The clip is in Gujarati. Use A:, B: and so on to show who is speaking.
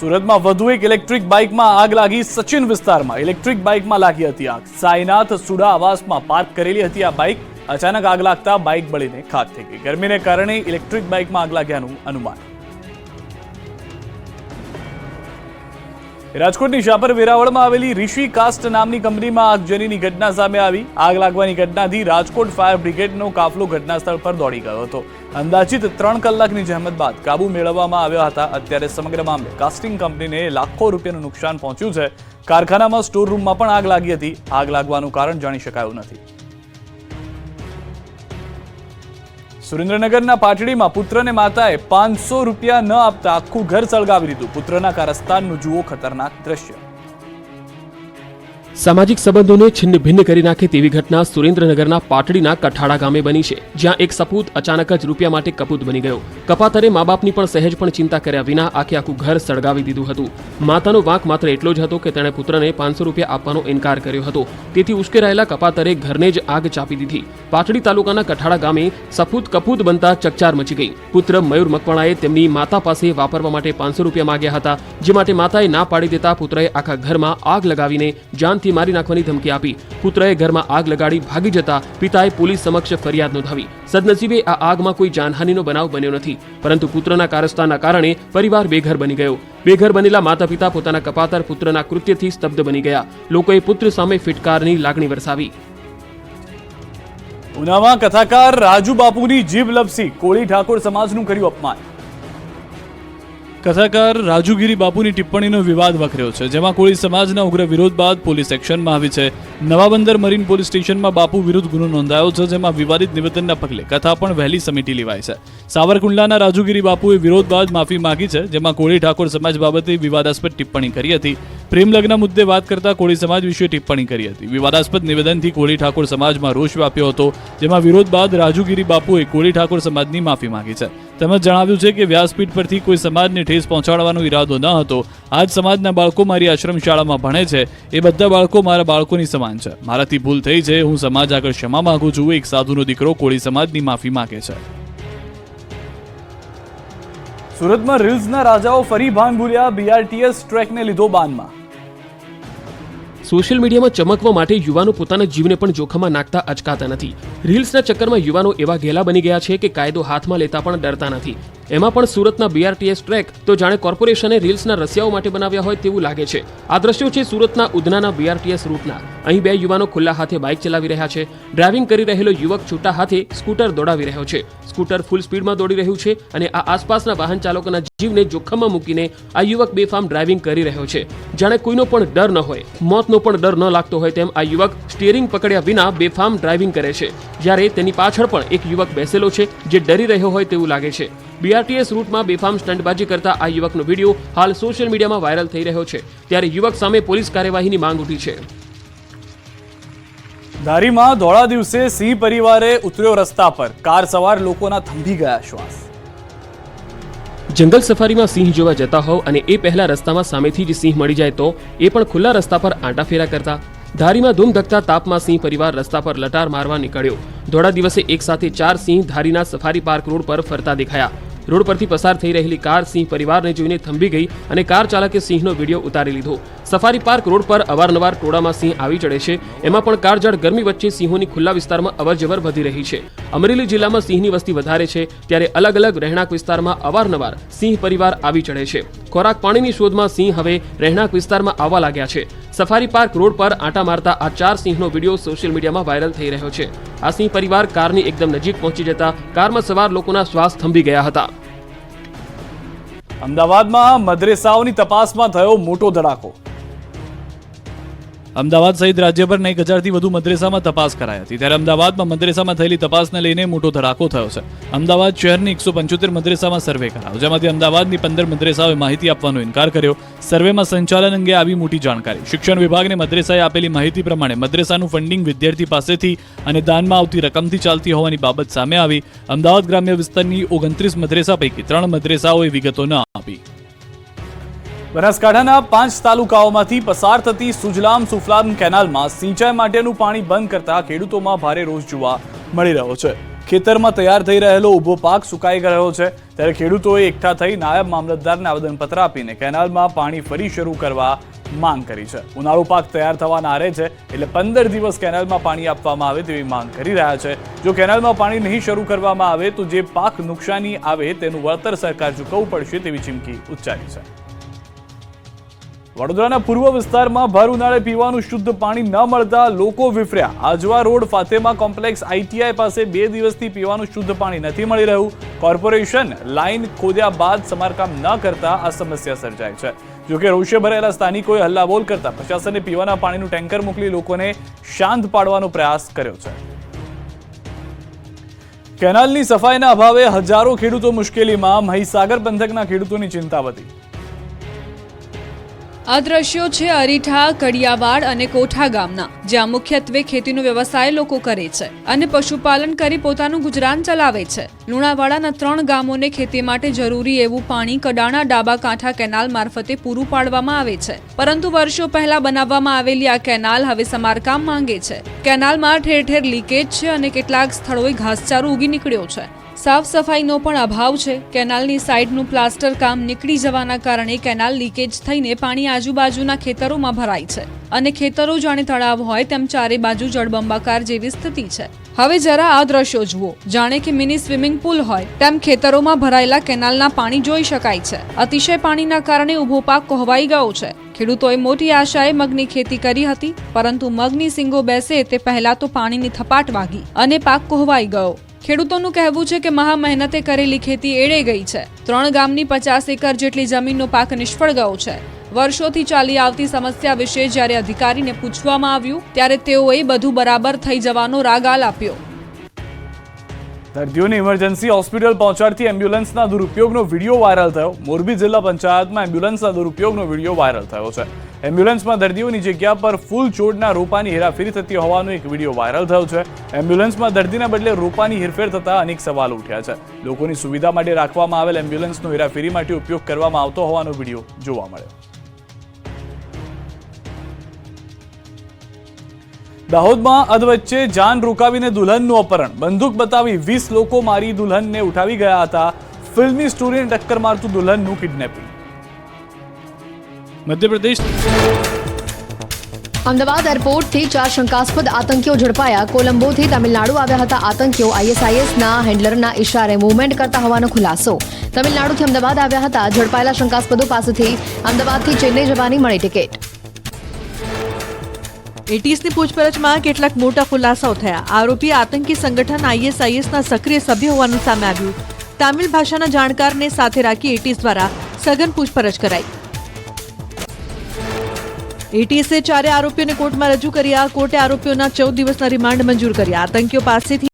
A: સુરતમાં વધુ એક ઇલેક્ટ્રિક બાઇકમાં આગ લાગી. સચિન વિસ્તારમાં ઇલેક્ટ્રિક બાઇકમાં લાગી હતી આગ. સાઈનાથ સુડા આવાસમાં પાર્ક કરેલી હતી આ બાઇક. અચાનક આગ લાગતા બાઇક બળીને ખાક થઈ ગઈ. ગરમીને કારણે ઇલેક્ટ્રિક બાઇકમાં આગ લાગ્યાનું અનુમાન. રાજકોટની શાપર વેરાવળમાં આવેલી ઋષિ કાસ્ટ નામની કંપનીમાં આગજનીની ઘટના સામે આવી. આગ લાગવાની ઘટનાથી રાજકોટ ફાયર બ્રિગેડનો કાફલો ઘટના સ્થળ પર દોડી ગયો હતો. અંદાજિત 3 કલાકની જહેમત બાદ કાબુ મેળવવામાં આવ્યા હતા. અત્યારે સમગ્ર મામલે કાસ્ટિંગ કંપનીને લાખો રૂપિયાનું નુકસાન પહોંચ્યું છે. કારખાનામાં સ્ટોર રૂમમાં પણ આગ લાગી હતી. આગ લાગવાનું કારણ જાણી શકાયું નથી. સુરેન્દ્રનગરના પાટડીમાં પુત્રને માતાએ 500 રૂપિયા ન આપતા આખું ઘર સળગાવી દીધું. પુત્રના કારસ્તાનનું જુઓ ખતરનાક દ્રશ્ય.
B: સામાજિક સંબંધોને છિન્ન ભિન્ન કરી નાખે તેવી ઘટના સુરેન્દ્રનગરના પાટડીના કઠાડા ગામે બની છે, જ્યાં એક સપૂત અચાનક જ રૂપિયા માટે કપૂત બની ગયો. કપાતરે મા બાપની પણ સહેજ પણ ચિંતા કર્યા વિના આખું ઘર સળગાવી દીધું હતું. માતાનો વાંક માત્ર એટલો જ હતો કે તેણે પુત્રને 500 રૂપિયા આપવાનો ઇનકાર કર્યો હતો. તેથી ઉશ્કેરાયેલા કપાતરે ઘરને જ આગ ચાપી દીધી. પાટડી તાલુકાના કઠાડા ગામે સપૂત કપૂત બનતા ચકચાર મચી ગઈ. પુત્ર મયુર મકવાણાએ તેમની માતા પાસે વાપરવા માટે 500 રૂપિયા માંગ્યા હતા, જે માટે માતાએ ના પાડી દેતા પુત્રએ આખા ઘરમાં આગ લગાવીને જાનથી મારી નાખવાની ધમકી આપી. પુત્રએ ઘરમાં આગ લગાડી ભાગી જતા પિતાએ પોલીસ સમક્ષ ફરિયાદ નોંધાવી. સદનસીબે આ આગમાં કોઈ જાનહાનિનો બનાવ બન્યો નથી, પરંતુ પુત્રના કારસ્તાનના કારણે પરિવાર બેઘર બની ગયો. બેઘર બનેલા માતા પિતા પોતાના કપાતર પુત્રના કૃત્યથી સ્તબ્ધ બની ગયા. લોકોએ પુત્ર સામે ફિટકારની લાગણી વરસાવી.
A: ઉનામાં કથાકાર રાજુ બાપુની જીભ લપસી. કોળી ઠાકોર સમાજનું કર્યું અપમાન. કથાકાર રાજુગીરી બાપુની ટિપ્પણીનો વિવાદ વકર્યો છે, જેમાં કોળી સમાજના ઉગ્ર વિરોધ બાદ પોલીસ એક્શનમાં આવી છે. નવાબંદર મરીન પોલીસ સ્ટેશનમાં બાપુ વિરુદ્ધ ગુનો નોંધાયો છે, જેમાં વિવાદિત નિવેદનના પગલે કથા પણ વહેલી સમિતિ લેવાઈ છે. સાવરકુંડલાના રાજુગીરી બાપુએ વિરોધ બાદ માફી માંગી છે, જેમાં કોળી ઠાકોર સમાજ બાબતે વિવાદાસ્પદ ટિપ્પણી કરી હતી. પ્રેમ લગ્ન મુદ્દે વાત કરતા કોળી સમાજ વિશે ટિપ્પણી કરી હતી. વિવાદાસ્પદ નિવેદનથી કોળી ઠાકોર સમાજમાં રોષ વ્યાપ્યો હતો, જેમાં વિરોધ બાદ રાજુગીરી બાપુએ કોળી ઠાકોર સમાજની માફી માંગી છે. તેમજ જણાવ્યું છે કે વ્યાસપીઠ પરથી કોઈ સમાજને ઠેસ પહોંચાડવાનો ઈરાદો ન હતો. આ જ સમાજના બાળકો મારી આશ્રમ શાળામાં ભણે છે. એ બધા બાળકો મારા બાળકોની સમાન છે. મારાથી ભૂલ થઈ છે. હું સમાજ આગળ ક્ષમા માંગુ છું. એક સાધુનો દીકરો કોળી સમાજની માફી માંગે છે. સુરતમાં રીલ્સના રાજાઓ ફરી ભાન ભૂલ્યા. BRTS ટ્રેકને લીધો બાનમાં.
B: સોશિયલ મીડિયામાં ચમકવા માટે યુવાનો પોતાના જીવને પણ જોખમમાં નાખતા અચકાતા નથી. રીલ્સના ચક્કરમાં યુવાનો એવા ઘેલા બની ગયા છે કે કાયદો હાથમાં લેતા પણ ડરતા નથી. એમાં પણ સુરતના BRTS ટ્રેક તો જાણે કોર્પોરેશને રીલ્સના રસિયાઓ માટે બનાવ્યા હોય તેવું લાગે છે. આ દ્રશ્યો છે સુરતના ઉધનાના BRTS રૂટના. અહીં 2 યુવાનો ખુલ્લા હાથે બાઇક ચલાવી રહ્યા છે. ડ્રાઇવિંગ કરી રહેલો યુવક છૂટા હાથે સ્કૂટર દોડાવી રહ્યો છે. સ્કૂટર ફૂલ સ્પીડમાં દોડી રહ્યું છે અને આ આસપાસના વાહન ચાલકોના જીવને જોખમમાં મૂકીને આ યુવક બેફામ ડ્રાઇવિંગ કરી રહ્યો છે. જાણે કોઈનો પણ ડર ન હોય, મોતનો પણ ડર ન લાગતો હોય તેમ આ યુવક સ્ટીયરિંગ પકડ્યા વિના બેફામ ડ્રાઇવિંગ કરે છે. જ્યારે તેની પાછળ પણ એક યુવક બેસેલો છે, જે ડરી રહ્યો હોય તેવું લાગે છે. BRTS રૂટમાં બેફામ સ્ટંટબાજી કરતા આ યુવકનો વિડીયો હાલ સોશિયલ મીડિયામાં વાયરલ થઈ રહ્યો છે. ત્યારે યુવક સામે પોલીસ કાર્યવાહીની માંગ ઉઠી છે.
A: ધારીમાં ધોળા દિવસે સિંહ પરિવારે ઉતર્યો રસ્તા પર. કાર સવાર લોકોના થંભી ગયા શ્વાસ.
B: જંગલ સફારીમાં સિંહ જોવા જતા હોવ અને એ પહેલા રસ્તામાં સામેથી જ સિંહ મળી જાય તો એ પણ ખુલ્લા રસ્તા પર આંટાફેરા કરતા. ધારીમાં ધૂમધકતા તાપમાં સિંહ પરિવાર રસ્તા પર લટાર મારવા નીકળ્યો. ધોળા દિવસે એક સાથે 4 સિંહ ધારીના સફારી પાર્ક રોડ પર ફરતા દેખાયા. રોડ પરથી પસાર થઈ રહેલી કાર સિંહ પરિવારને જોઈને થંભી ગઈ અને કાર ચાલકે સિંહનો વિડીયો ઉતારી લીધો. સફારી પાર્ક રોડ પર અવારનવાર ટોળામાં સિંહ આવી ચડે છે. એમાં પણ કાળઝાળ ગરમી વચ્ચે સિંહોની ખુલ્લા વિસ્તારમાં અવરજવર વધી રહી છે. અમરેલી જિલ્લામાં સિંહની વસ્તી વધારે છે, ત્યારે અલગ અલગ રહેણાંક વિસ્તારમાં અવારનવાર સિંહ પરિવાર આવી ચડે છે. ખોરાક પાણીની શોધમાં સિંહ હવે રહેણાંક વિસ્તારમાં આવવા લાગ્યા છે. સફારી પાર્ક રોડ પર આંટા મારતા આ 4 સિંહનો વિડીયો સોશિયલ મીડિયામાં વાયરલ થઈ રહ્યો છે. આ સિંહ પરિવાર કારની એકદમ નજીક પહોંચી જતા કારમાં સવાર લોકોના શ્વાસ થંભી ગયા હતા.
A: અમદાવાદમાં મદ્રેસાઓની તપાસમાં થયો મોટો ધડાકો. અમદાવાદ સહિત રાજ્યભરના 1000થી વધુ મદ્રેસામાં તપાસ કરાઈ હતી. ત્યારે અમદાવાદમાં મદ્રેસામાં થયેલી તપાસને લઈને મોટો ધડાકો થયો છે. અમદાવાદ શહેરની 175 મદ્રેસામાં સર્વે કરાયો, જેમાંથી અમદાવાદની 15 મદ્રેસાઓએ માહિતી આપવાનો ઇનકાર કર્યો. સર્વેમાં સંચાલન અંગે આવી મોટી જાણકારી. શિક્ષણ વિભાગને મદ્રેસાએ આપેલી માહિતી પ્રમાણે મદ્રેસાનું ફંડિંગ વિદ્યાર્થી પાસેથી અને દાનમાં આવતી રકમથી ચાલતી હોવાની બાબત સામે આવી. અમદાવાદ ગ્રામ્ય વિસ્તારની 29 મદ્રેસા પૈકી 3 મદ્રેસાઓએ વિગતો ન આપી. બનાસકાંઠાના 5 તાલુકાઓમાંથી પસાર થતી સુજલામ સુફલામ કેનાલમાં સિંચાઈ માટેનું પાણી બંધ કરતા ખેડૂતોમાં ભારે રોષ જોવા મળી રહ્યો છે. ખેતરમાં તૈયાર થઈ રહેલો ઊભો પાક સુકાઈ ગયો છે, ત્યારે ખેડૂતોએ એકઠા થઈ નાયબ મામલતદારને આવેદનપત્ર આપીને કેનાલમાં પાણી ફરી શરૂ કરવા માંગ કરી છે. ઉનાળુ પાક તૈયાર થવાના આરે છે, એટલે 15 દિવસ કેનાલમાં પાણી આપવામાં આવે તેવી માંગ કરી રહ્યા છે. જો કેનાલમાં પાણી નહીં શરૂ કરવામાં આવે તો જે પાક નુકસાની આવે તેનું વળતર સરકાર ચૂકવવું પડશે તેવી ચીમકી ઉચ્ચારી છે. વડોદરાના પૂર્વ વિસ્તારમાં ભર ઉનાળે પીવાનું શુદ્ધ પાણી ન મળતા લોકો વિફર્યા. Ajwa road Fatema complex ITI પાસે 2 દિવસથી પીવાનું શુદ્ધ પાણી નથી મળી રહ્યું. કોર્પોરેશન લાઈન ખોદ્યા બાદ સમારકામ ન કરતા આ સમસ્યા સર્જાય છે. જોકે રોષે ભરેલા સ્થાનિકોએ હલ્લાબોલ કરતા પ્રશાસને પીવાના પાણીનું ટેન્કર મોકલી લોકોને શાંત પાડવાનો પ્રયાસ કર્યો છે. કેનાલની સફાઈના અભાવે હજારો ખેડૂતો મુશ્કેલીમાં. મહીસાગર પંથકના ખેડૂતોની ચિંતા વધી.
C: આ દ્રશ્યો છે અરીઠા, કડિયાવાડ અને કોઠા ગામના, જ્યાં મુખ્યત્વે ખેતીનો વ્યવસાય લોકો કરે છે અને પશુપાલન કરી પોતાનું ગુજરાન ચલાવે છે. લુણાવાડાના 3 ગામોને ખેતી માટે જરૂરી એવું પાણી કડાણા ડાબા કાંઠા કેનાલ મારફતે પૂરું પાડવામાં આવે છે, પરંતુ વર્ષો પહેલા બનાવવામાં આવેલી આ કેનાલ હવે સમારકામ માંગે છે. કેનાલમાં ઠેર ઠેર લીકેજ છે અને કેટલાક સ્થળોએ ઘાસચારો ઉગી નીકળ્યો છે. સાફ સફાઈનો પણ અભાવ છે. કેનાલની સાઈડનું પ્લાસ્ટર કામ નીકળી જવાના કારણે કેનાલ લીકેજ થઈને પાણી આજુબાજુના ખેતરોમાં ભરાય છે અને ખેતરો જાણે તળાવ હોય તેમ ચારે બાજુ જળબંબાકાર જેવી સ્થિતિ છે. હવે જરા આ દ્રશ્યો જુઓ, જાણે કે મિની સ્વિમિંગ પુલ હોય તેમ ખેતરોમાં ભરાયેલા કેનાલના પાણી જોઈ શકાય છે. અતિશય પાણીના કારણે ઊભો પાક કોહવાઈ ગયો છે. ખેડૂતોએ મોટી આશાએ મગની ખેતી કરી હતી, પરંતુ મગની સિંગો બેસે તે પહેલા તો પાણીની થપાટ વાગી અને પાક કોહવાઈ ગયો. ખેડૂતોનું કહેવું છે કે મહા મહેનતે કરેલી ખેતી એળે ગઈ છે. 3 ગામની 50 એકર જેટલી જમીનનો પાક નિષ્ફળ ગયો છે. વર્ષોથી ચાલી આવતી સમસ્યા વિશે જ્યારે અધિકારીને પૂછવામાં આવ્યું ત્યારે તેઓએ બધું બરાબર થઈ જવાનો રાગાલ આપ્યો.
A: દર્દીઓને ઇમરજન્સી હોસ્પિટલ પહોંચાડતી એમ્બ્યુલન્સના દુરુપયોગનો વિડીયો વાયરલ થયો. મોરબી જિલ્લા પંચાયતમાં એમ્બ્યુલન્સના દુરુપયોગનો વિડીયો વાયરલ થયો છે. એમ્બ્યુલન્સમાં દર્દીઓની જગ્યા પર ફૂલ છોડના રોપાની હેરાફેરી થતી હોવાનો એક વિડીયો વાયરલ થયો છે. એમ્બ્યુલન્સમાં દર્દીના બદલે રોપાની હેરફેર થતા અનેક સવાલો ઉઠ્યા છે. લોકોની સુવિધા માટે રાખવામાં આવેલ એમ્બ્યુલન્સનો હેરાફેરી માટે ઉપયોગ કરવામાં આવતો હોવાનો વિડીયો જોવા મળ્યો. દાહોદમાં અધવચ્ચે જાન રોકાવીને દુલ્હનનું અપહરણ. બંદૂક બતાવી 20 લોકો મારી દુલ્હનને ઉઠાવી ગયા હતા. ફિલ્મની સ્ટોરીને ટક્કર મારતું દુલ્હનનું કિડનેપિંગ. મધ્યપ્રદેશ
D: અમદાવાદ એરપોર્ટથી 4 શંકાસ્પદ આતંકીઓ ઝડપાયા. કોલંબોથી તમિલનાડુ આવ્યા હતા આતંકીઓ. ISISના હેન્ડલરના ઇશારે મૂવમેન્ટ કરતા હોવાનો ખુલાસો. તમિલનાડુથી અમદાવાદ આવ્યા હતા. ઝડપાયેલા શંકાસ્પદો પાસેથી અમદાવાદથી ચેન્નઈ જવાની મળી ટિકિટ.
E: એટીએસની પૂછપરછમાં કેટલાક મોટા ખુલાસાઓ થયા. આરોપી આતંકી સંગઠન ISISના સક્રિય સભ્ય હોવાનું સામે આવ્યું. તામિલ ભાષાના જાણકારને સાથે રાખી એટીએસ દ્વારા સઘન પૂછપરછ કરાઈ. એટીએસે 4 આરોપીઓને કોર્ટમાં રજૂ કર્યા. કોર્ટે આરોપીઓના 14 દિવસના રિમાન્ડ મંજૂર કર્યા. આતંકીઓ પાસેથી